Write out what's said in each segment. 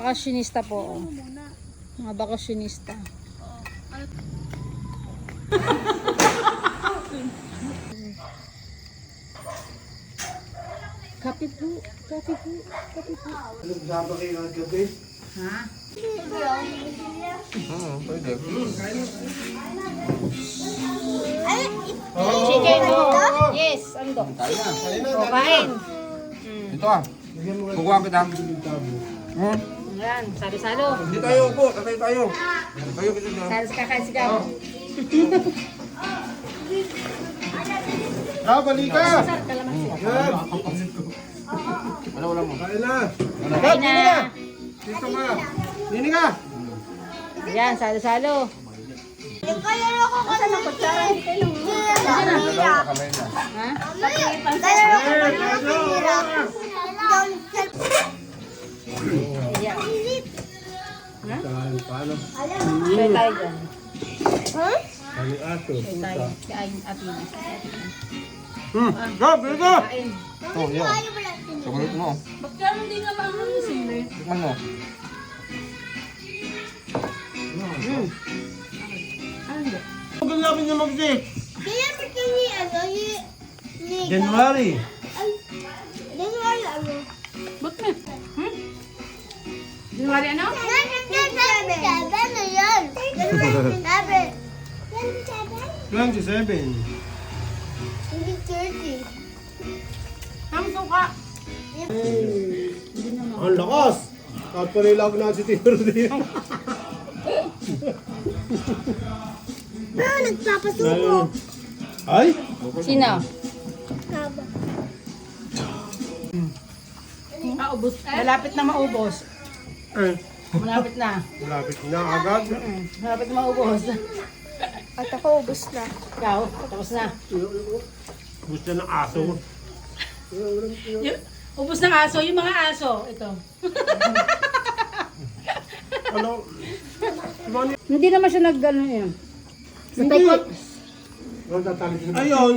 bakasyonista po. Mga bakasyonista. Kape po. Kape po. Kape po. Anong kasama kayo ng gabi? Ha? Pwede. Chicken po. Yes, ando. O, kain. Ito ah. Kukuha kita. Yan, salo-salo. Hindi tayo upo. Tatay tayo. Tayo kita dyan. Salo sa kakain-sigaw. Balika! Sar, kalamansi. Yan. Wala mo. Kain na. Kain na. Dito ka. Nini ka. Yan, salo-salo. Kaya ako ka ng kutsara. Dalawa kamay na. Ha? Ayan. Paano? Try tayo dyan. Kali aso. Try tayo. Kain atin. Go, Balika! Kain. Oh, yan. Sagulit mo. Ba't gano'n di nga maangang yung sili? Tikman mo. Ang namin niya mag-date. Kaya ba't yung January. January ano? Ba't na? January ano? Seven na yan. Seven. 27. Hindi 30. Ang suka. Ang lakas! Kahit pa nilag na si Tito Rodin. Nagpapasuko. Ay! Sino? Kaba. Maubos. Malapit na maubos. Eh, Malapit na. malapit na agad. Malapit na maubos. At ako ubos na. Ikaw, tapos na. Gusto ng aso. Ubos ng aso, yung mga aso. Ito. Ano? Hindi naman siya nag-ano yun. Sa Hindi. taikot. Ayun,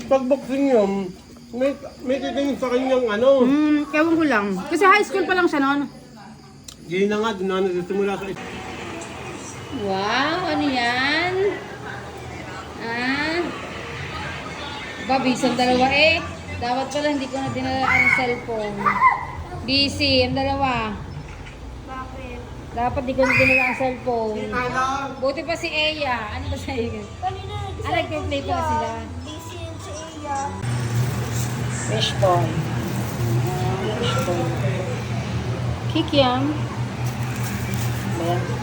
pag-boxing yun, may titingin sa kanyang ano. Ewan ko lang. Kasi high school pa lang siya noon. Hindi na nga, doon na nagsimula sa Wow, ano yan? Ah. Babis ang dalawa eh. Dapat pala hindi ko na dinala ang cellphone. Busy ang dalawa. Bakit? Dapat di ko na dinala ang cellphone. Buti pa si Eya. Ano ba sa iyo? Kanina Ah, nag-play pa sila. busy yun sa iya. Fishball. Fishball. Kikiam. Ayan.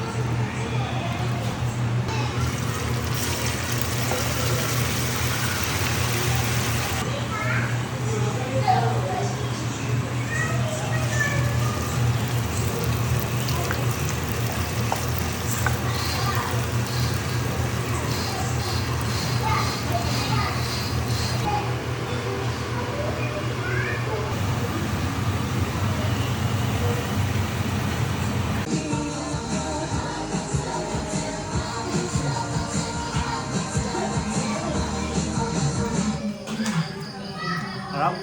harap.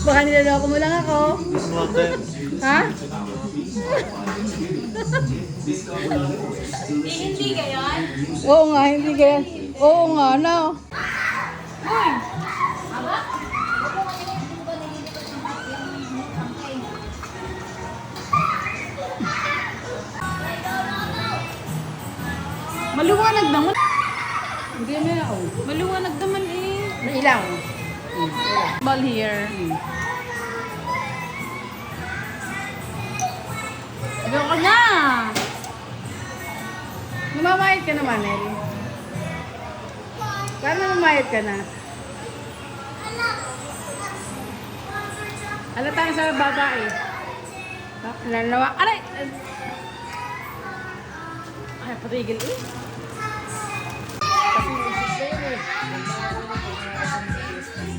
Baka niloloko mo lang ako. Ha? Hindi gayon? Oo nga, hindi gayon. Oo nga, no. Maliwanag naman. Hindi na ako. Maliwanag naman eh. May ilaw. Ball here. Ayaw ka na. Namamayad ka naman, Ellie. Paano namamayad ka na? Alata na sa babae. Nanawa. Aray! Ay, patigil eh. Kasi yung sister eh.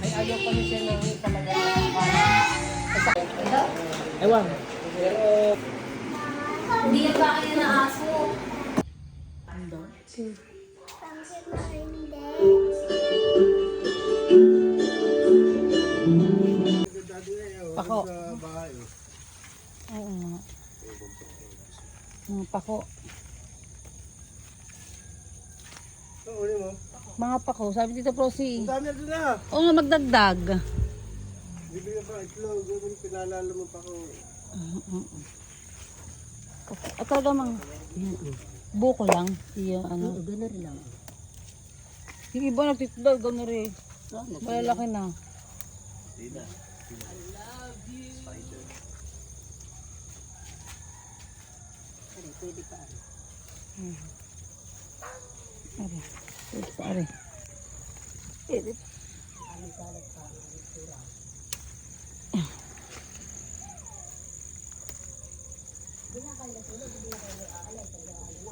Ay, ayaw pa ni Seneri talaga. Ewan. Pero... Hindi yan ba kaya na aso? Pako. Oo nga. Mga pako. Oo, ulit mo. Mga pako. Sabi dito, Prosi. Ang dami na doon na. Oo nga, magdagdag. Bibigyan pa itlog. Yung pinalala mo pa ko. At talaga mga buko lang. Yung ano. Ganun lang. Yung iba nagtitdag, gano'n rin. Malalaki na. Pwede pa. Are. Pwede pa, are. Pwede pa.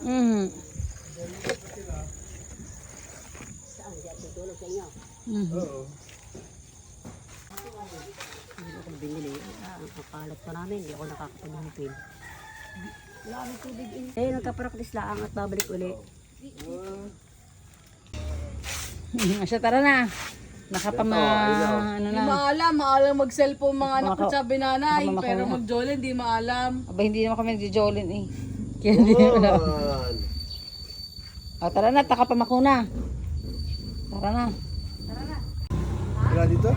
Mhm. Saan? Diyan tutulog sa inyo. Mhm. Oo. Hindi ako binili. Ang kapalat pa namin. Hindi ako nakakapaghumpin. Wala kami tubig in. Eh, nagka-practice lang at babalik uli. Asya, tara na. Nakapama, ano Hindi na. maalam mag-cellphone mga anak ko Baka- sabi nanay, baka pero makuha. mag-jolly hindi maalam. Aba, hindi naman kami nag-jolin eh. Kaya hindi na. Yan. O, tara na, takapamakuna. Tara na. Wala dito?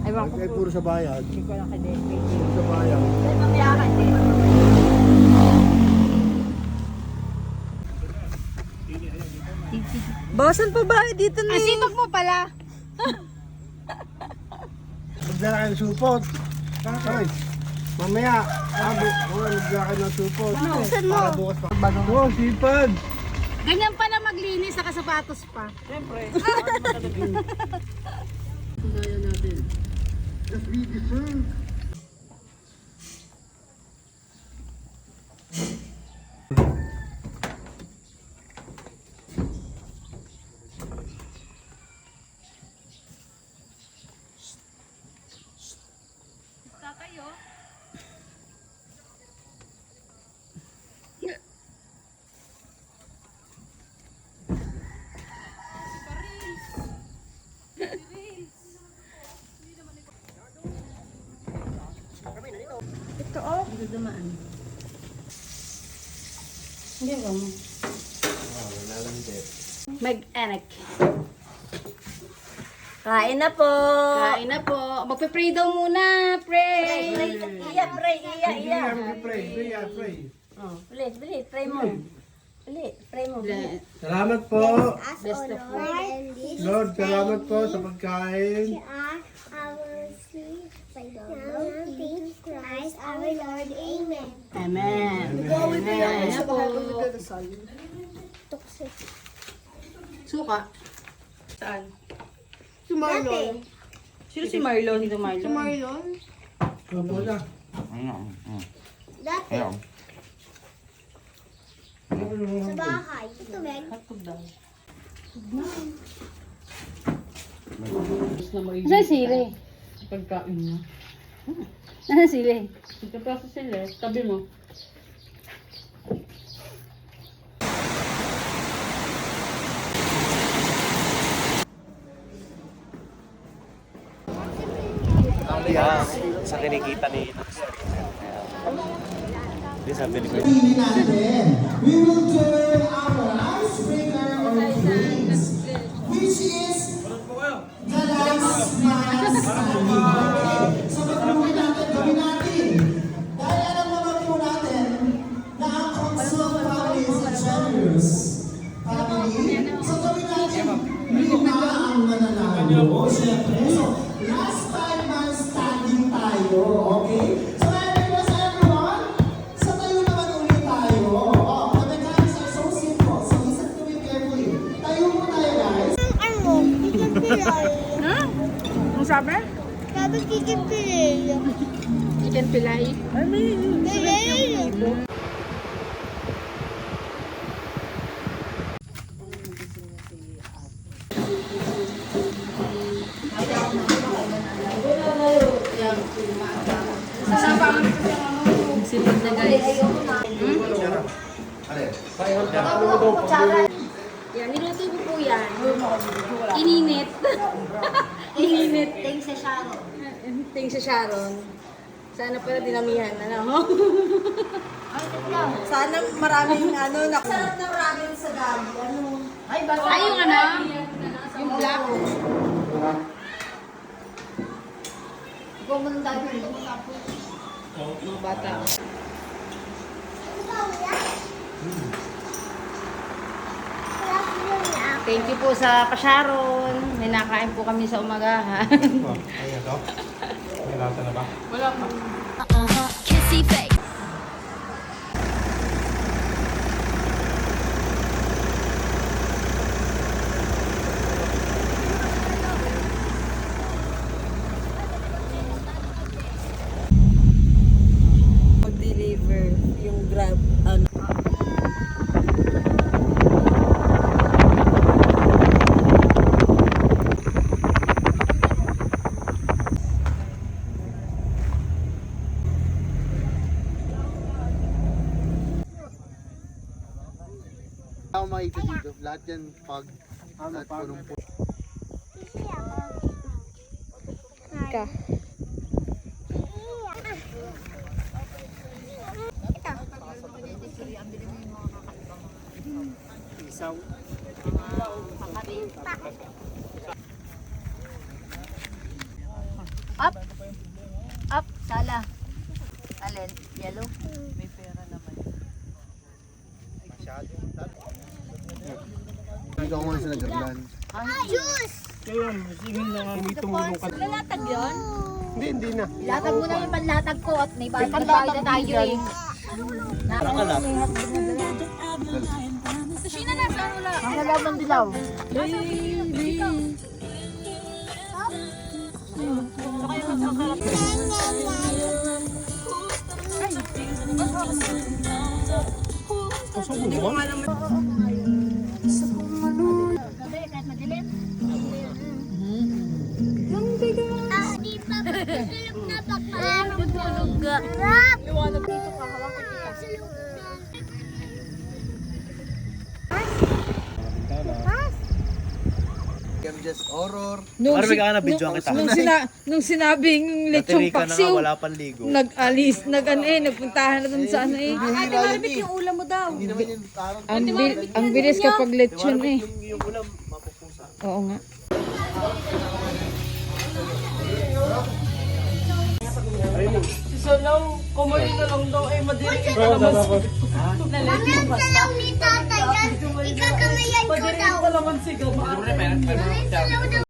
Ay, baka Ay, puro sa bayan. hindi ko lang kay Puro sa bayan. Bawasan pa ba? Dito na. Asipag mo pala. Magdala kayo ng supot. Ay, mamaya. Magdala kayo ng supot. Para bukas pa. Oo, sipad. Ganyan pa na maglinis, saka sapatos pa. Siyempre. Ito oh. Hindi ba mo? Mag-anak. Kain na po! Kain na po. Magpe-pray daw muna. Pray. Iya, pray, iya, iya. Pray. Oh, bilis, bilis, pray mo. Bilis, pray mo. Salamat po. As Best O of Lord, and this Lord, salamat po sa pagkain. are our sweet by the Lord Jesus Christ our Lord. Amen. Amen. Kain na po. Tukso. Suka. Saan? Si Marlon. Sino si Marlon? Dito, Marlon. Marlon? Opo na. Dati. Sa bahay. Ito, Meg. Hotdog daw. Saan sili? Pagkain na. Saan sili? Ito pa sa sila. Tabi mo. Sa kinikita ni Hindi sabi ni Pili natin, we will do our icebreaker or quiz, which is the last man standing. Okay, so matulungin natin, gawin natin. Dahil alam naman po natin na ang Consul family is a generous family. So gawin natin, 5 ang mananalo. Siyempre, so last 5 man standing tayo, okay? So everyone, sa tayo naman ulit tayo. Oh, the mechanics are so simple. So listen to me carefully. Tayo mo tayo, guys. Ano? Kikipilay. Ang sabi? Sabi kikipilay. Chicken pilay. Pilay. Silid na guys. Yan, niluto ko po yan. Ininit. Ininit. Thanks sa Sharon. Ting sa Sharon. Sana pala dinamihan, ano? Sana maraming ano na. Sarap na ramen sa gabi. Ano? Ay, yung ano? Yung black. Gumanda dito. Mga bata. Thank you po sa pasyaron. May nakain po kami sa umagahan. Ayan to. May lasa na ba? Wala pa. Kissy face. Mag-deliver yung grab. Ano? Ako makita dito. Lahat yan pag at punong po. Ika. Isaw. Up, sala. Alin? Yellow? May pera naman. Dito ako nga sa Nagalan. Juice! Kaya, singin na nga may tumulong ka. Lalatag yun? Hindi na. Latag mo na yung panlatag ko at may bayad na tayo eh. Nakalat. Sina na, saan wala? Ang halaman dilaw. Pasok mo ba? Ah, di pa ba? Tulog na pa pa. Tulog ka. Sarap! Liwanag dito ka. Hawakan kita. Tulog na. I'm just horror. Nung sinabing lechong paksiw, Wala pang ligo. nag-alis, nagpuntahan na dun sa ano eh. Ate Maribit, yung ulam mo daw. hindi naman yung parang Ang bilis kapag lechon eh. yung ulam mapupusa. Oo nga. Si Sanaw, kumain na lang daw ay madilim ka naman. Mamaya lang ni tata yan. Ikakamayan ko daw. Madilim ka naman si Gama. Mamaya lang daw